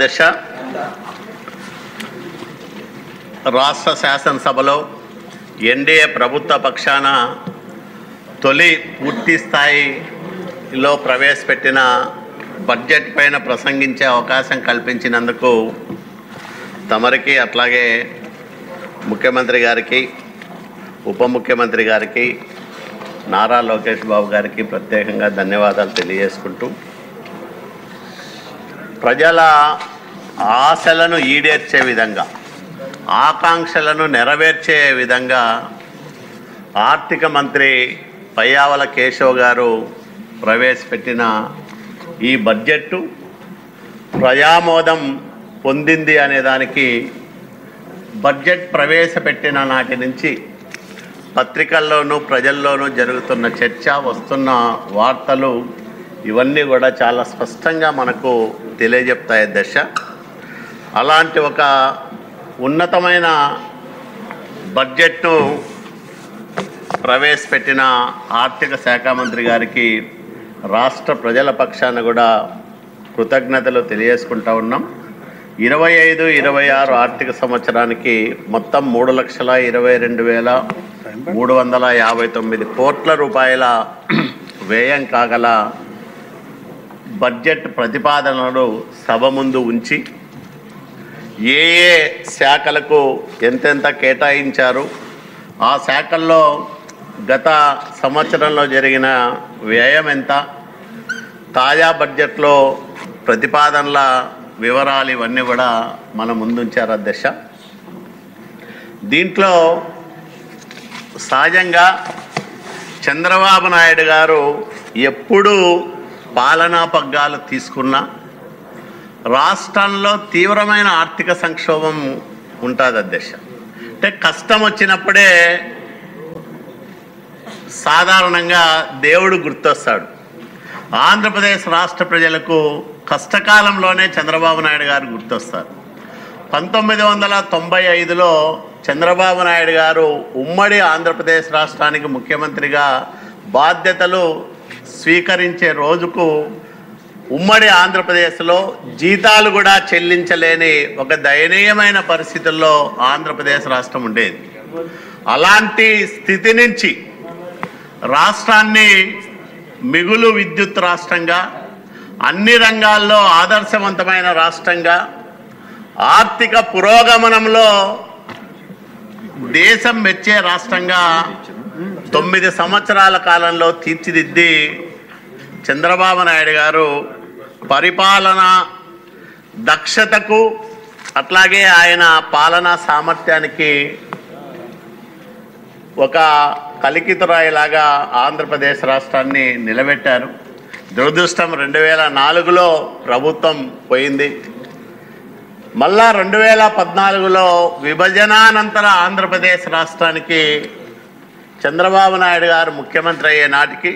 దశ రాష్ట్ర శాసనసభలో ఎన్డీఏ ప్రభుత్వ పక్షాన తొలి పూర్తి స్థాయిలో ప్రవేశపెట్టిన బడ్జెట్ పైన ప్రసంగించే అవకాశం కల్పించినందుకు తమరికి అట్లాగే ముఖ్యమంత్రి గారికి ఉప ముఖ్యమంత్రి గారికి నారా లోకేష్ బాబు గారికి ప్రత్యేకంగా ధన్యవాదాలు తెలియజేసుకుంటూ ప్రజల ఆశలను ఈడేర్చే విధంగా ఆకాంక్షలను నెరవేర్చే విధంగా ఆర్థిక మంత్రి పయ్యావుల కేశవ్ గారు ప్రవేశపెట్టిన ఈ బడ్జెట్టు ప్రజామోదం పొందింది అనే దానికి బడ్జెట్ ప్రవేశపెట్టిన నాటి నుంచి పత్రికల్లోనూ ప్రజల్లోనూ జరుగుతున్న చర్చ, వస్తున్న వార్తలు ఇవన్నీ కూడా చాలా స్పష్టంగా మనకు తెలియజెప్తాయి దశ. అలాంటి ఒక ఉన్నతమైన బడ్జెట్ను ప్రవేశపెట్టిన ఆర్థిక శాఖ మంత్రి గారికి రాష్ట్ర ప్రజల పక్షాన కూడా కృతజ్ఞతలు తెలియజేసుకుంటూ ఉన్నాం. 25-26 ఆర్థిక సంవత్సరానికి మొత్తం 3,22,359 కోట్ల రూపాయల వ్యయం కాగల బడ్జెట్ ప్రతిపాదనలు సభ ముందు ఉంచి ఏ ఏ శాఖలకు ఎంతెంత కేటాయించారు, ఆ శాఖల్లో గత సంవత్సరంలో జరిగిన వ్యయం ఎంత, తాజా బడ్జెట్లో ప్రతిపాదనల వివరాలు ఇవన్నీ కూడా మన ముందుంచారు అధ్యక్ష. దీంట్లో సహజంగా చంద్రబాబు నాయుడు గారు ఎప్పుడు పాలనా పగ్గాలు తీసుకున్నా రాష్ట్రంలో తీవ్రమైన ఆర్థిక సంక్షోభం ఉంటుంది అధ్యక్ష. అంటే కష్టం వచ్చినప్పుడే సాధారణంగా దేవుడు గుర్తొస్తాడు. ఆంధ్రప్రదేశ్ రాష్ట్ర ప్రజలకు కష్టకాలంలోనే చంద్రబాబు నాయుడు గారు గుర్తొస్తారు. 1995లో చంద్రబాబు నాయుడు గారు ఉమ్మడి ఆంధ్రప్రదేశ్ రాష్ట్రానికి ముఖ్యమంత్రిగా బాధ్యతలు స్వీకరించే రోజుకు ఉమ్మడి ఆంధ్రప్రదేశ్లో జీతాలు కూడా చెల్లించలేని ఒక దయనీయమైన పరిస్థితుల్లో ఆంధ్రప్రదేశ్ రాష్ట్రం ఉండేది. అలాంటి స్థితి నుంచి రాష్ట్రాన్ని మిగులు విద్యుత్ రాష్ట్రంగా, అన్ని రంగాల్లో ఆదర్శవంతమైన రాష్ట్రంగా, ఆర్థిక పురోగమనంలో దేశం మెచ్చే రాష్ట్రంగా 9 సంవత్సరాల కాలంలో తీర్చిదిద్ది చంద్రబాబు నాయుడు గారు పరిపాలన దక్షతకు అట్లాగే ఆయన పాలనా సామర్థ్యానికి ఒక కలికితురాయిలాగా ఆంధ్రప్రదేశ్ రాష్ట్రాన్ని నిలబెట్టారు. దురదృష్టం 2004లో ప్రభుత్వం పోయింది. మళ్ళా 2014లో విభజనానంతర ఆంధ్రప్రదేశ్ రాష్ట్రానికి చంద్రబాబు నాయుడు గారు ముఖ్యమంత్రి అయ్యే నాటికి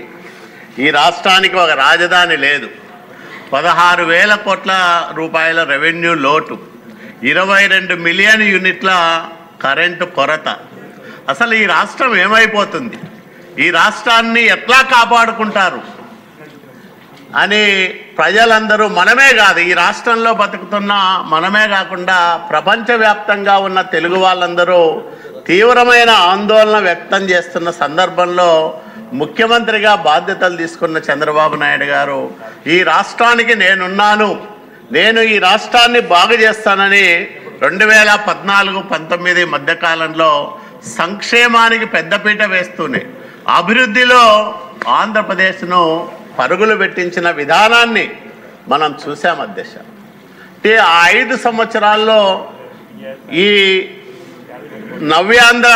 ఈ రాష్ట్రానికి ఒక రాజధాని లేదు, 16,000 కోట్ల రూపాయల రెవెన్యూ లోటు, 22 మిలియన్ యూనిట్ల కరెంటు కొరత. అసలు ఈ రాష్ట్రం ఏమైపోతుంది, ఈ రాష్ట్రాన్ని ఎట్లా కాపాడుకుంటారు అని ప్రజలందరూ, మనమే కాదు ఈ రాష్ట్రంలో బతుకుతున్న మనమే కాకుండా ప్రపంచవ్యాప్తంగా ఉన్న తెలుగు వాళ్ళందరూ తీవ్రమైన ఆందోళన వ్యక్తం చేస్తున్న సందర్భంలో ముఖ్యమంత్రిగా బాధ్యతలు తీసుకున్న చంద్రబాబు నాయుడు గారు ఈ రాష్ట్రానికి నేనున్నాను, నేను ఈ రాష్ట్రాన్ని బాగు చేస్తానని 2014-19 మధ్యకాలంలో సంక్షేమానికి పెద్దపీట వేస్తూనే అభివృద్ధిలో ఆంధ్రప్రదేశ్ను పరుగులు పెట్టించిన విధానాన్ని మనం చూసాం అధ్యక్ష. అంటే ఆ 5 సంవత్సరాల్లో ఈ నవ్యాంధ్ర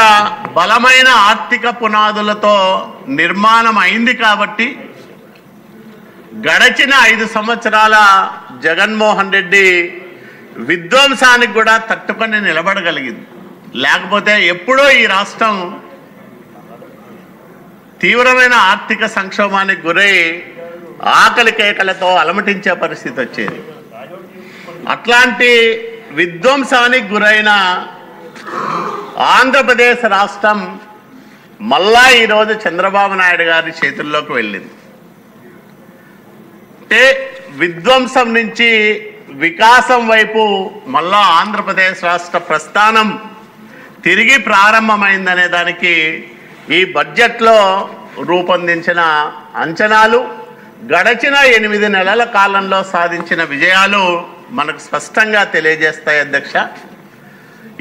బలమైన ఆర్థిక పునాదులతో నిర్మాణం అయింది కాబట్టి గడచిన 5 సంవత్సరాల జగన్మోహన్ రెడ్డి విధ్వంసానికి కూడా తట్టుకొని నిలబడగలిగింది. లేకపోతే ఎప్పుడో ఈ రాష్ట్రం తీవ్రమైన ఆర్థిక సంక్షోభానికి గురై ఆకలి కేకలతో అలమటించే పరిస్థితి వచ్చేది. అట్లాంటి విధ్వంసానికి గురైన ఆంధ్రప్రదేశ్ రాష్ట్రం మళ్ళా ఈరోజు చంద్రబాబు నాయుడు గారి చేతుల్లోకి వెళ్ళింది. అంటే విధ్వంసం నుంచి వికాసం వైపు మళ్ళా ఆంధ్రప్రదేశ్ రాష్ట్ర ప్రస్థానం తిరిగి ప్రారంభమైందనే దానికి ఈ బడ్జెట్లో రూపొందించిన అంచనాలు, గడచిన 8 నెలల కాలంలో సాధించిన విజయాలు మనకు స్పష్టంగా తెలియజేస్తాయి అధ్యక్ష.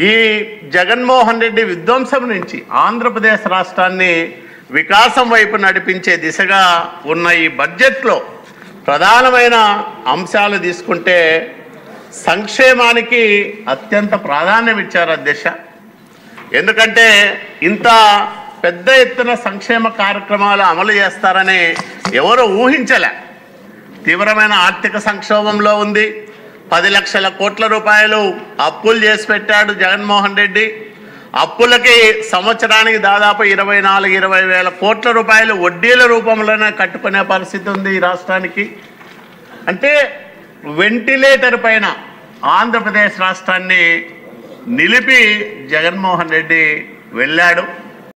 ఈ జగన్మోహన్ రెడ్డి విధ్వంసం నుంచి ఆంధ్రప్రదేశ్ రాష్ట్రాన్ని వికాసం వైపు నడిపించే దిశగా ఉన్న ఈ బడ్జెట్లో ప్రధానమైన అంశాలు తీసుకుంటే సంక్షేమానికి అత్యంత ప్రాధాన్యం ఇచ్చారు అధ్యక్ష. ఎందుకంటే ఇంత పెద్ద ఎత్తున సంక్షేమ కార్యక్రమాలు అమలు చేస్తారని ఎవరు ఊహించలే. తీవ్రమైన ఆర్థిక సంక్షోభంలో ఉంది. 10 లక్షల కోట్ల రూపాయలు అప్పులు చేసి పెట్టాడు జగన్మోహన్ రెడ్డి. అప్పులకి సంవత్సరానికి దాదాపు 24-20 వేల కోట్ల రూపాయలు వడ్డీల రూపంలోనే కట్టుకునే పరిస్థితి ఉంది ఈ రాష్ట్రానికి. అంటే వెంటిలేటర్ పైన ఆంధ్రప్రదేశ్ రాష్ట్రాన్ని నిలిపి జగన్మోహన్ రెడ్డి వెళ్ళాడు.